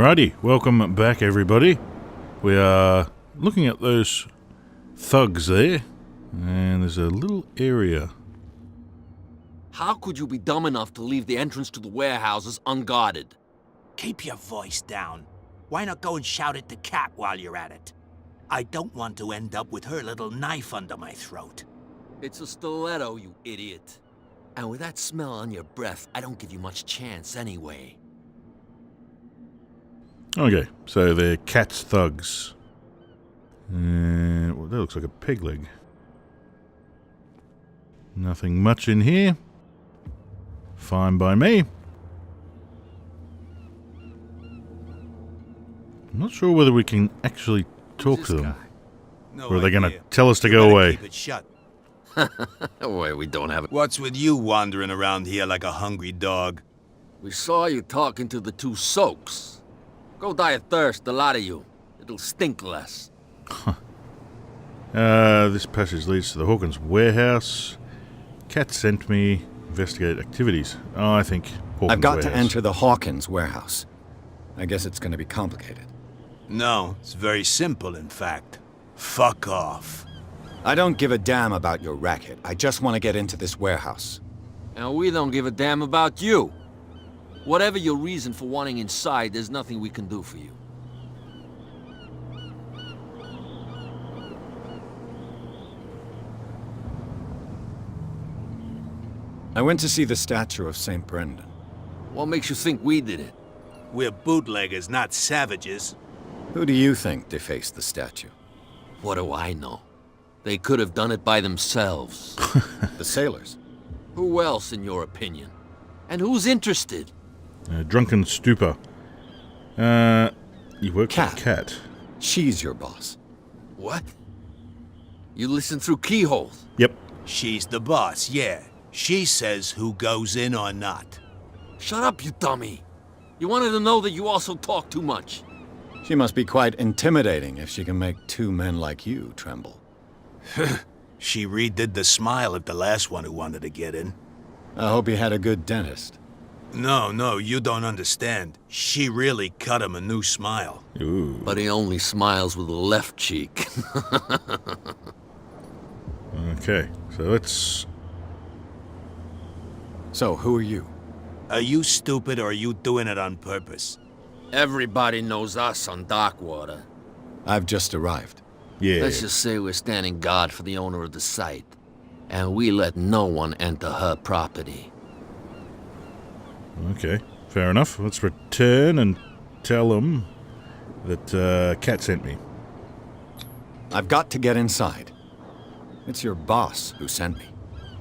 Alrighty, welcome back everybody. We are looking at those thugs there, and there's a little area. How could you be dumb enough to leave the entrance to the warehouses unguarded? Keep your voice down. Why not go and shout at the cat while you're at it? I don't want to end up with her little knife under my throat. It's a stiletto, you idiot. And with that smell on your breath, I don't give you much chance anyway. Okay, so they're cat's thugs. Well, that looks like a peg leg. Nothing much in here. Fine by me. I'm not sure whether we can actually talk to them. No Or are they going to idea. tell us to You go better away? Keep it shut. Wait, we don't have it. What's with you wandering around here like a hungry dog? We saw you talking to the two soaks. Go die of thirst, the lot of you. It'll stink less. This passage leads to the Hawkins warehouse. Cat sent me. Investigate activities. Oh, I think Hawkins I've got warehouse. to enter the Hawkins warehouse. I guess it's going to be complicated. No, it's very simple, in fact. Fuck off. I don't give a damn about your racket. I just want to get into this warehouse. And we don't give a damn about you. Whatever your reason for wanting inside, there's nothing we can do for you. I went to see the statue of St. Brendan. What makes you think we did it? We're bootleggers, not savages. Who do you think defaced the statue? What do I know? They could have done it by themselves. The sailors. Who else, in your opinion? And who's interested? Drunken stupor. You work Cat. for Cat. She's your boss. What? You listen through keyholes? Yep. She's the boss, yeah. She says who goes in or not. Shut up, you dummy. You wanted to know that you also talk too much. She must be quite intimidating if she can make two men like you tremble. She redid the smile at the last one who wanted to get in. I hope you had a good dentist. No, you don't understand. She really cut him a new smile. Ooh. But he only smiles with the left cheek. Okay, so let's... So, who are you? Are you stupid or are you doing it on purpose? Everybody knows us on Darkwater. I've just arrived. Yeah. Let's just say we're standing guard for the owner of the site. And we let no one enter her property. Okay, fair enough. Let's return and tell them that Cat sent me. I've got to get inside. It's your boss who sent me.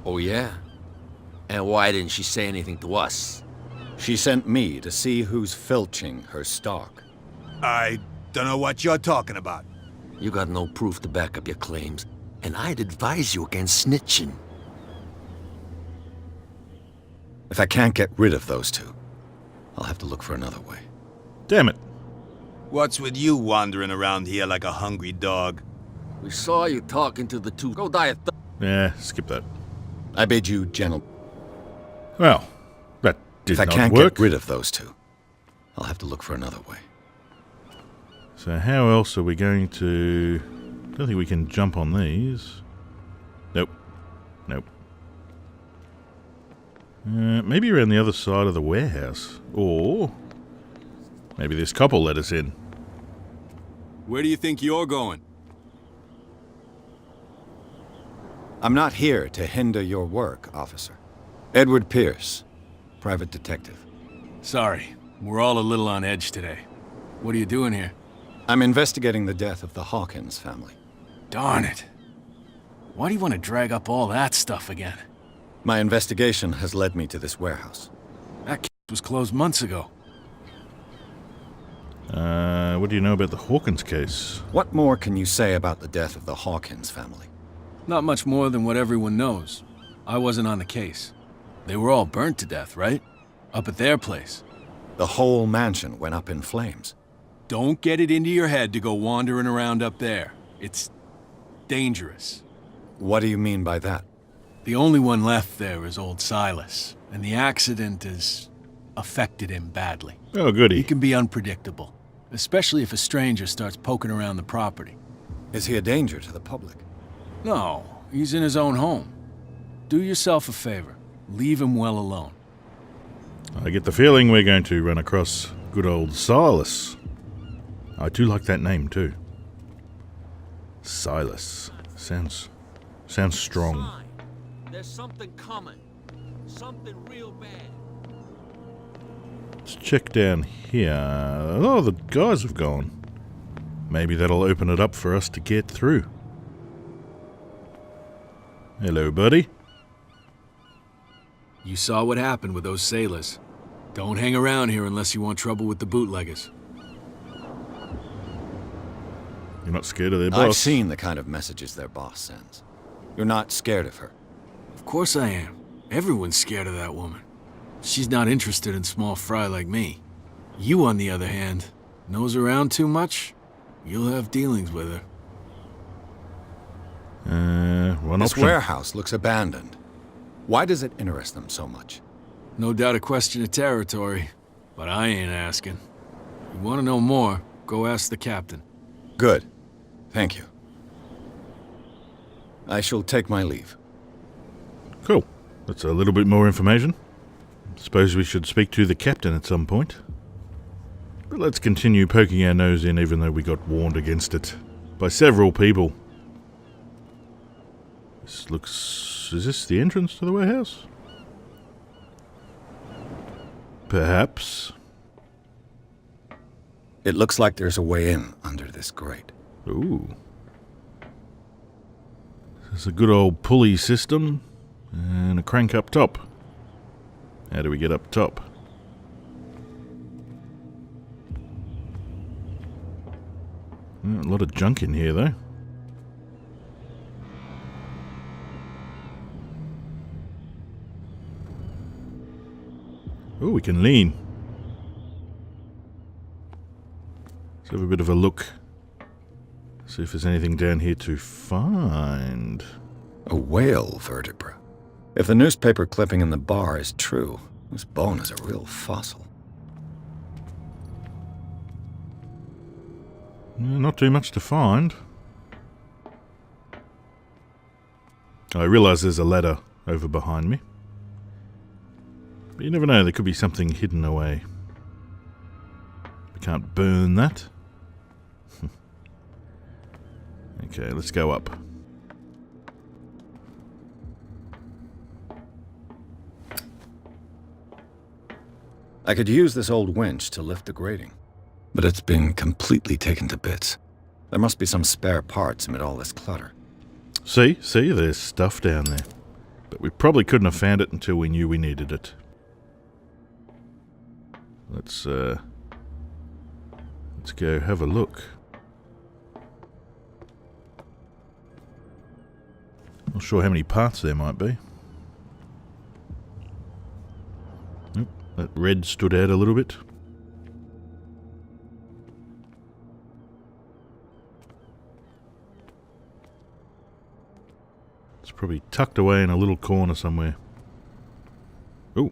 Oh, yeah? And why didn't she say anything to us? She sent me to see who's filching her stock. I don't know what you're talking about. You got no proof to back up your claims, and I'd advise you against snitching. If I can't get rid of those two, I'll have to look for another way. Damn it. What's with you wandering around here like a hungry dog? We saw you talking to the two. Go die of thirst. Yeah, skip that. I bid you, gentle. Well, that did If I not can't work. get rid of those two, I'll have to look for another way. So how else are we going to... I don't think we can jump on these. Nope. Nope. Maybe around the other side of the warehouse. Or... maybe this couple let us in. Where do you think you're going? I'm not here to hinder your work, officer. Edward Pierce, private detective. Sorry, we're all a little on edge today. What are you doing here? I'm investigating the death of the Hawkins family. Darn it. Why do you want to drag up all that stuff again? My investigation has led me to this warehouse. That was closed months ago. What do you know about the Hawkins case? What more can you say about the death of the Hawkins family? Not much more than what everyone knows. I wasn't on the case. They were all burnt to death, right? Up at their place. The whole mansion went up in flames. Don't get it into your head to go wandering around up there. It's dangerous. What do you mean by that? The only one left there is old Silas, and the accident is affected him badly. Oh, goody. He can be unpredictable, especially if a stranger starts poking around the property. Is he a danger to the public? No, he's in his own home. Do yourself a favor. Leave him well alone. I get the feeling we're going to run across good old Silas. I do like that name too. Silas. Sounds strong. Sign. There's something coming. Something real bad. Let's check down here. Oh, the guys have gone. Maybe that'll open it up for us to get through. Hello, buddy. You saw what happened with those sailors. Don't hang around here unless you want trouble with the bootleggers. You're not scared of their boss? I've seen the kind of messages their boss sends. You're not scared of her. Of course I am. Everyone's scared of that woman. She's not interested in small fry like me. You, on the other hand, nose around too much, you'll have dealings with her. One This option. warehouse looks abandoned. Why does it interest them so much? No doubt a question of territory, but I ain't asking. You want to know more, go ask the captain. Good. Thank you. I shall take my leave. Cool. That's a little bit more information. Suppose we should speak to the captain at some point. But let's continue poking our nose in, even though we got warned against it by several people. This looks... Is this the entrance to the warehouse? Perhaps. It looks like there's a way in under this grate. Ooh. There's a good old pulley system and a crank up top. How do we get up top? A lot of junk in here, though. Oh, we can lean. Let's have a bit of a look. See if there's anything down here to find. A whale vertebra. If the newspaper clipping in the bar is true, this bone is a real fossil. Not too much to find. I realise there's a ladder over behind me. But you never know, there could be something hidden away. We can't burn that. Okay, let's go up. I could use this old winch to lift the grating, but it's been completely taken to bits. There must be some spare parts amid all this clutter. See, there's stuff down there. But we probably couldn't have found it until we knew we needed it. Let's go have a look. Not sure how many parts there might be. Nope, that red stood out a little bit. It's probably tucked away in a little corner somewhere. Oh.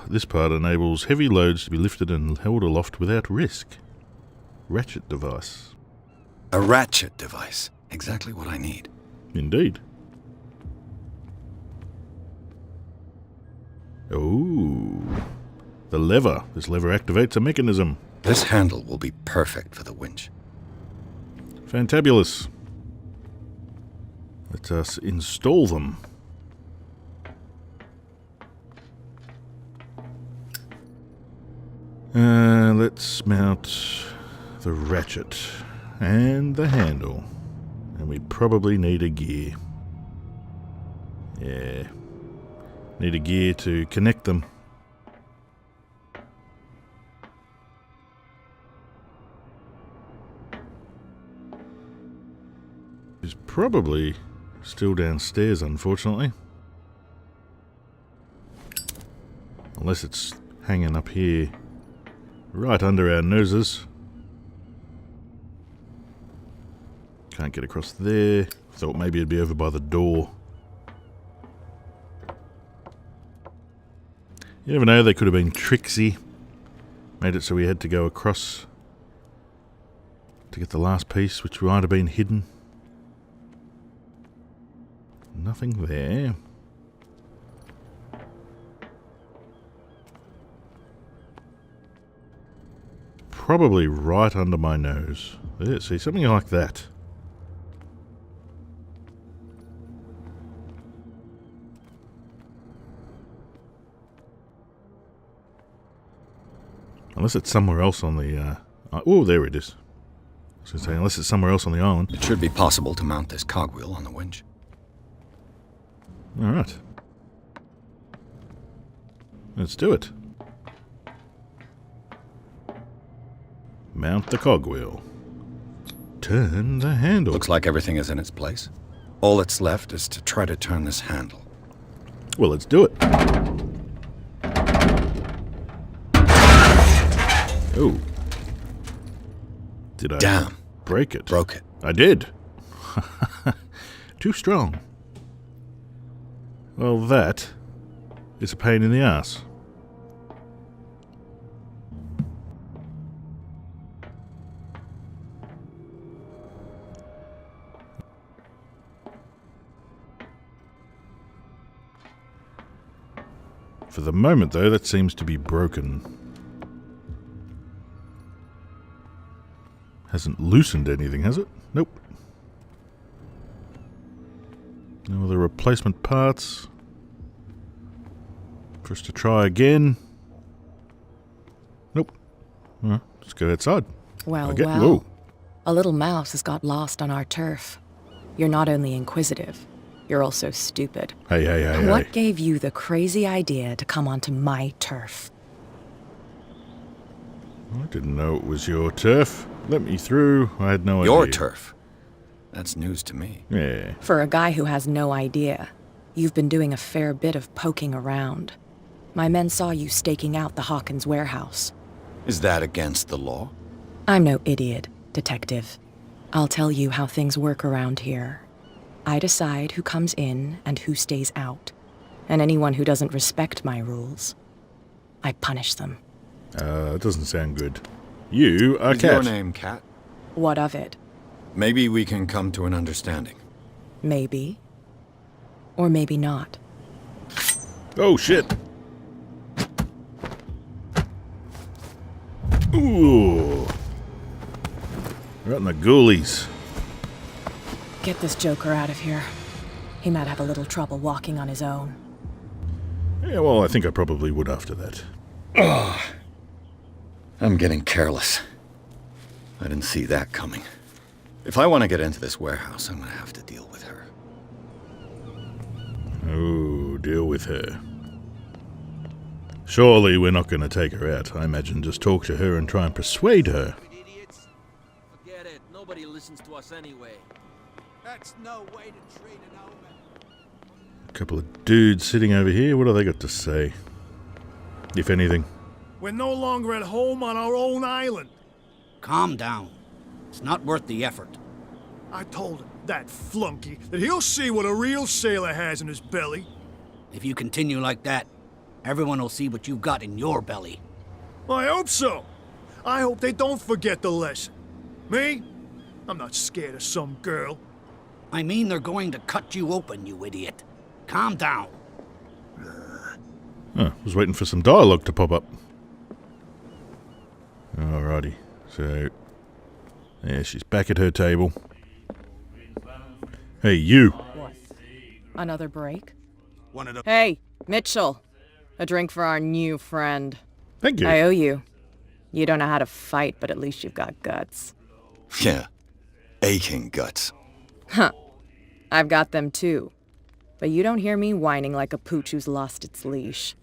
This part enables heavy loads to be lifted and held aloft without risk. Ratchet device. A ratchet device. Exactly what I need. Indeed. Oh. The lever. This lever activates a mechanism. This handle will be perfect for the winch. Fantabulous. Let us install them. Let's mount the ratchet and the handle. And we probably need a gear. Yeah. Need a gear to connect them. It's probably still downstairs, unfortunately. Unless it's hanging up here, right under our noses. Can't get across there. Thought maybe it'd be over by the door. You never know, they could have been tricksy. Made it so we had to go across to get the last piece, which might have been hidden. Nothing there. Probably right under my nose. There, see, something like that. Unless it's somewhere else on the... oh, there it is. I was going to say, unless it's somewhere else on the island. It should be possible to mount this cogwheel on the winch. Alright. Let's do it. Mount the cogwheel. Turn the handle. Looks like everything is in its place. All that's left is to try to turn this handle. Well, let's do it. Oh. Did I Damn. break it? Broke it. I did. Too strong. Well, that is a pain in the ass. For the moment, though, that seems to be broken. Hasn't loosened anything, has it? Nope. No other replacement parts. For us to try again. Nope. Well, let's go outside. Well, Whoa. a little mouse has got lost on our turf. You're not only inquisitive, you're also stupid. Hey. What gave you the crazy idea to come onto my turf? I didn't know it was your turf. Let me through. I had no idea. Your turf? That's news to me. Yeah. For a guy who has no idea, you've been doing a fair bit of poking around. My men saw you staking out the Hawkins warehouse. Is that against the law? I'm no idiot, detective. I'll tell you how things work around here. I decide who comes in and who stays out. And anyone who doesn't respect my rules, I punish them. It doesn't sound good. You are Is Cat. your name Cat? What of it? Maybe we can come to an understanding. Maybe. Or maybe not. Oh, shit. Ooh. Right in the ghoulies. Get this joker out of here. He might have a little trouble walking on his own. Yeah, well, I think I probably would after that. I'm getting careless. I didn't see that coming. If I want to get into this warehouse, I'm going to have to deal with her. Oh, deal with her. Surely we're not going to take her out. I imagine just talk to her and try and persuade her. Idiots. Forget it. Nobody listens to us anyway. That's no way to treat an omen. A couple of dudes sitting over here. What have they got to say? If anything. We're no longer at home on our own island. Calm down. It's not worth the effort. I told him, that flunky, that he'll see what a real sailor has in his belly. If you continue like that, everyone will see what you've got in your belly. I hope so. I hope they don't forget the lesson. Me? I'm not scared of some girl. I mean they're going to cut you open, you idiot. Calm down. Oh, I was waiting for some dialogue to pop up. Alrighty. So, yeah, she's back at her table. Hey, you. What? Another break? One of the... Hey, Mitchell. A drink for our new friend. Thank you. I owe you. You don't know how to fight, but at least you've got guts. Yeah. Aching guts. Huh. I've got them too. But you don't hear me whining like a pooch who's lost its leash.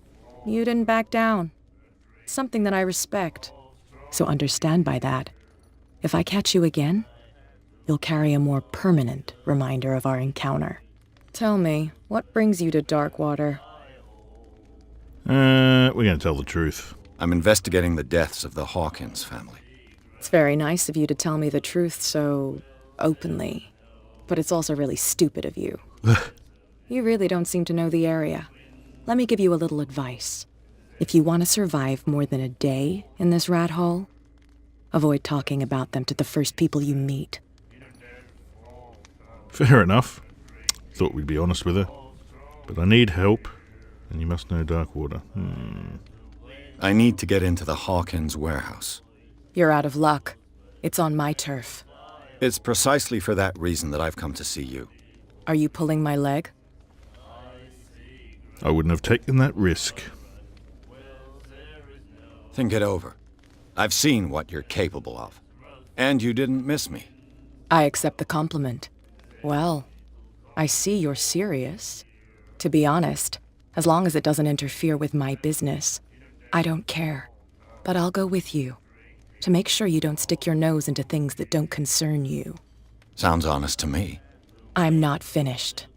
You didn't back down. Something that I respect. So understand by that, if I catch you again, you'll carry a more permanent reminder of our encounter. Tell me, what brings you to Darkwater? We're going to tell the truth. I'm investigating the deaths of the Hawkins family. It's very nice of you to tell me the truth so openly, but it's also really stupid of you. You really don't seem to know the area. Let me give you a little advice. If you want to survive more than a day in this rat hole, avoid talking about them to the first people you meet. Fair enough. Thought we'd be honest with her. But I need help, and you must know Darkwater. I need to get into the Hawkins warehouse. You're out of luck. It's on my turf. It's precisely for that reason that I've come to see you. Are you pulling my leg? I wouldn't have taken that risk. Think it over. I've seen what you're capable of. And you didn't miss me. I accept the compliment. Well, I see you're serious. To be honest, as long as it doesn't interfere with my business, I don't care. But I'll go with you, to make sure you don't stick your nose into things that don't concern you. Sounds honest to me. I'm not finished.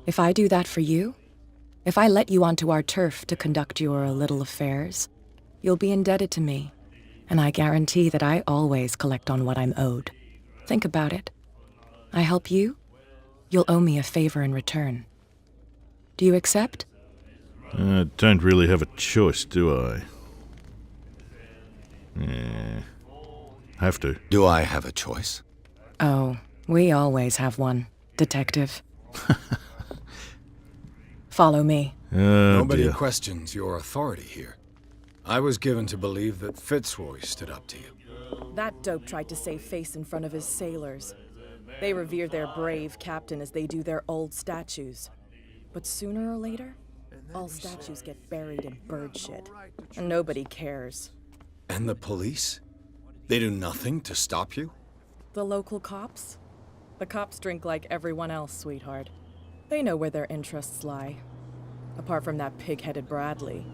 If I do that for you, if I let you onto our turf to conduct your little affairs, you'll be indebted to me, and I guarantee that I always collect on what I'm owed. Think about it. I help you, you'll owe me a favor in return. Do you accept? Don't really have a choice, do I? Yeah. Have to. Do I have a choice? Oh, we always have one, Detective. Follow me. Nobody Dear. questions your authority here. I was given to believe that Fitzroy stood up to you. That dope tried to save face in front of his sailors. They revere their brave captain as they do their old statues. But sooner or later, all statues get buried in bird shit, and nobody cares. And the police? They do nothing to stop you? The local cops? The cops drink like everyone else, sweetheart. They know where their interests lie. Apart from that pig-headed Bradley,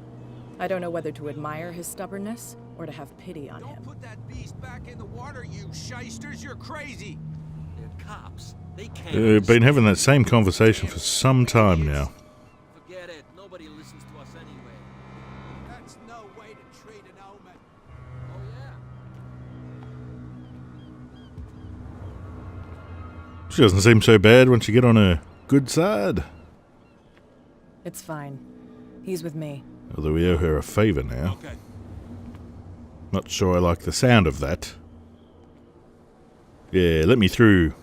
I don't know whether to admire his stubbornness or to have pity on him. Don't put that beast back in the water, you shysters. You're crazy. They're cops. They can't. Been having that same conversation for some time now. Forget it. Nobody listens to us anyway. That's no way to treat an omen. Oh, yeah? She doesn't seem so bad once you get on her good side. It's fine. He's with me. Although we owe her a favor now. Okay. Not sure I like the sound of that. Yeah, let me through.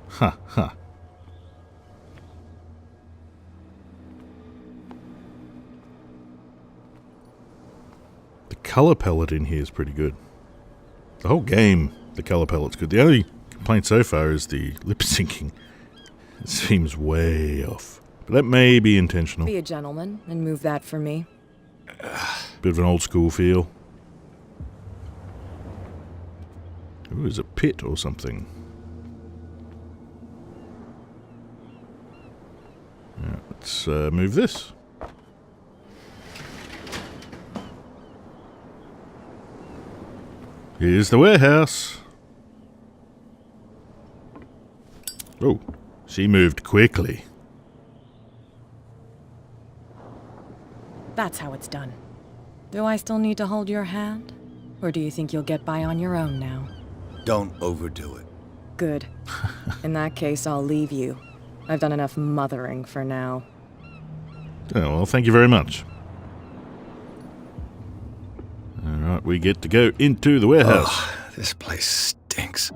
Ha ha. The color palette in here is pretty good. The whole game, the color palette's good. The only complaint so far is the lip syncing. It seems way off. But that may be intentional. Be a gentleman and move that for me. Bit of an old school feel. Ooh, there's a pit or something. Yeah, let's move this. Here's the warehouse. Oh, she moved quickly. That's how it's done. Do I still need to hold your hand? Or do you think you'll get by on your own now? Don't overdo it. Good. In that case, I'll leave you. I've done enough mothering for now. Oh, well, thank you very much. Alright, we get to go into the warehouse. Oh, this place stinks.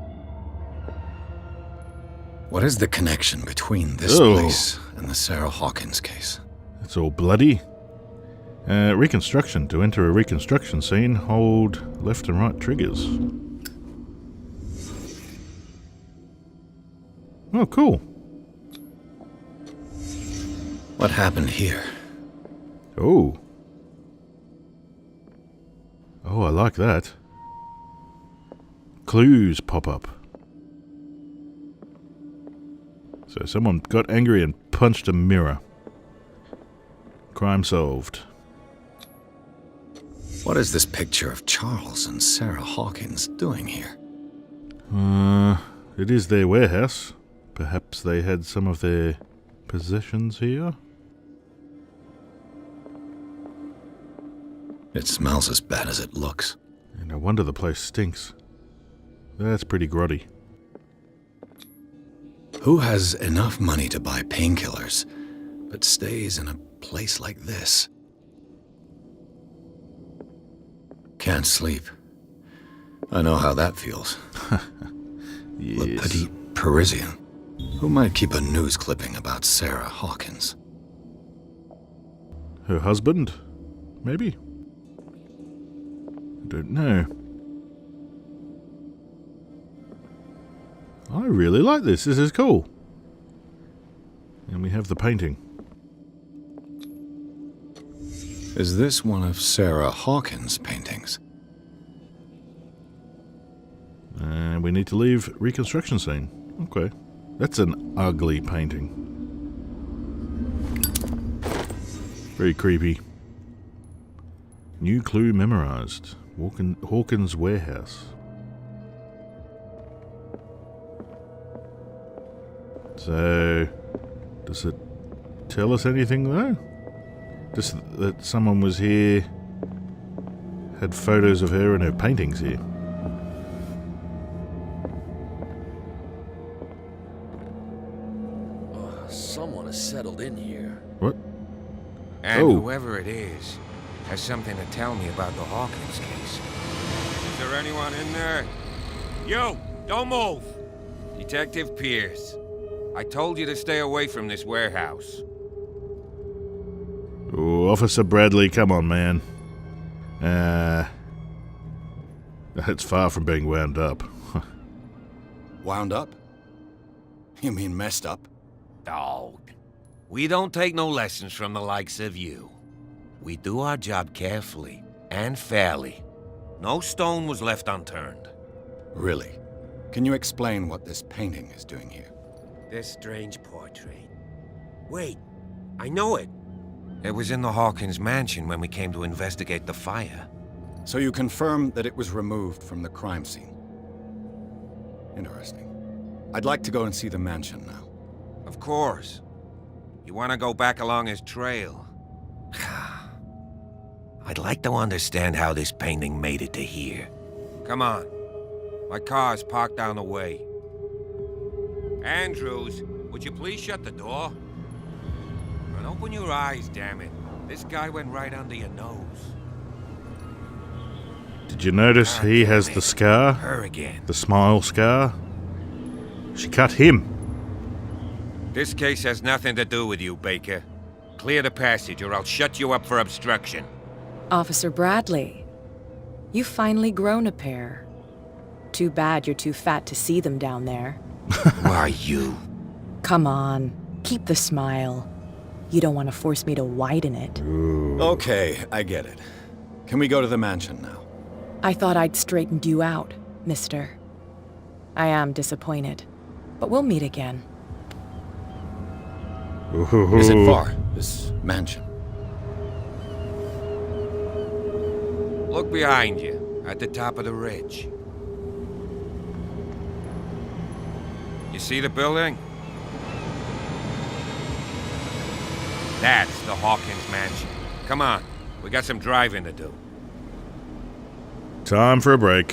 What is the connection between this place and the Sarah Hawkins case? It's all bloody. Reconstruction. To enter a reconstruction scene, hold left and right triggers. Oh, cool. What happened here? Oh. Oh, I like that. Clues pop up. So someone got angry and punched a mirror. Crime solved. What is this picture of Charles and Sarah Hawkins doing here? It is their warehouse. Perhaps they had some of their possessions here? It smells as bad as it looks. And no wonder the place stinks. That's pretty grotty. Who has enough money to buy painkillers, but stays in a place like this? Can't sleep. I know how that feels. Le Yes. Petit Parisian. Who might keep a news clipping about Sarah Hawkins? Her husband? Maybe? I don't know. I really like this. This is cool. And we have the painting. Is this one of Sarah Hawkins' paintings? And we need to leave reconstruction scene. Okay. That's an ugly painting. Very creepy. New clue memorized. Hawkins' warehouse. So, does it tell us anything though? Just that someone was here, had photos of her and her paintings here. Someone has settled in here. What? And Oh. whoever it is has something to tell me about the Hawkins case. Is there anyone in there? You! Don't move! Detective Pierce. I told you to stay away from this warehouse. Oh, Officer Bradley, come on, man. That's far from being wound up. Wound up? You mean messed up? Dog. We don't take no lessons from the likes of you. We do our job carefully and fairly. No stone was left unturned. Really? Can you explain what this painting is doing here? This strange portrait. Wait, I know it. It was in the Hawkins mansion when we came to investigate the fire. So you confirm that it was removed from the crime scene? Interesting. I'd like to go and see the mansion now. Of course. You want to go back along his trail? I'd like to understand how this painting made it to here. Come on. My car's parked down the way. Andrews, would you please shut the door? And open your eyes, damn it. This guy went right under your nose. Did you notice he has the scar? Her again. The smile scar? She cut him. This case has nothing to do with you, Baker. Clear the passage or I'll shut you up for obstruction. Officer Bradley, you've finally grown a pair. Too bad you're too fat to see them down there. Why, you? Come on, keep the smile. You don't want to force me to widen it. Okay, I get it. Can we go to the mansion now? I thought I'd straightened you out, mister. I am disappointed, but we'll meet again. Is it far, this mansion? Look behind you, at the top of the ridge. You see the building? That's the Hawkins mansion. Come on, we got some driving to do. Time for a break.